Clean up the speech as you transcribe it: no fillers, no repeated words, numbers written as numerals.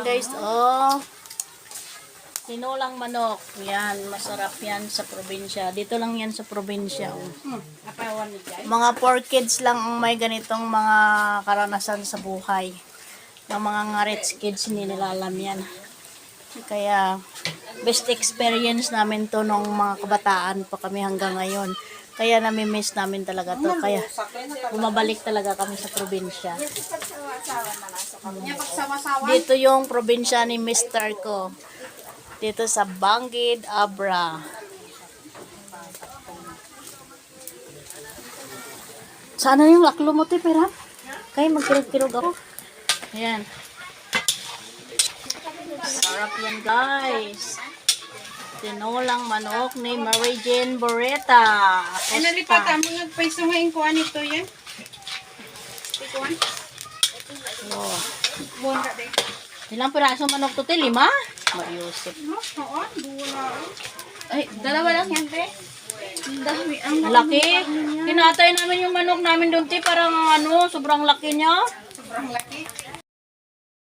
Guys, oh. Tinulang manok. Yan, masarap yan sa probinsya. Dito lang yan sa probinsya. Oh. Mga 4 kids lang ang may ganitong mga karanasan sa buhay. Ng mga rich kids, hindi nila alam yan. Kaya, best experience namin to nung mga kabataan pa kami hanggang ngayon. Kaya nami-miss namin talaga to. Kaya, bumabalik talaga kami sa probinsya. Dito yung probinsya ni Mr. ko. Dito sa Banggid, Abra. Sana yung laklo mo, te, pera? Kaya magkirog-kirog ako. Ayan. Sarap yan, guys. Tinulang manok ni Mary Jane Boreta. Ay, nalipat ang mga paiso ngayon ko anito yan. Ikuan? Oh. Buwan ka din. Ilang piraso manok to, te? 5? Mariusip. Oo, dula. Ay, dalawa lang yan, te. Ang dami. Ang Laki. Kinatay namin yung manok namin doon, te. Parang sobrang laki niya. sobrang laki.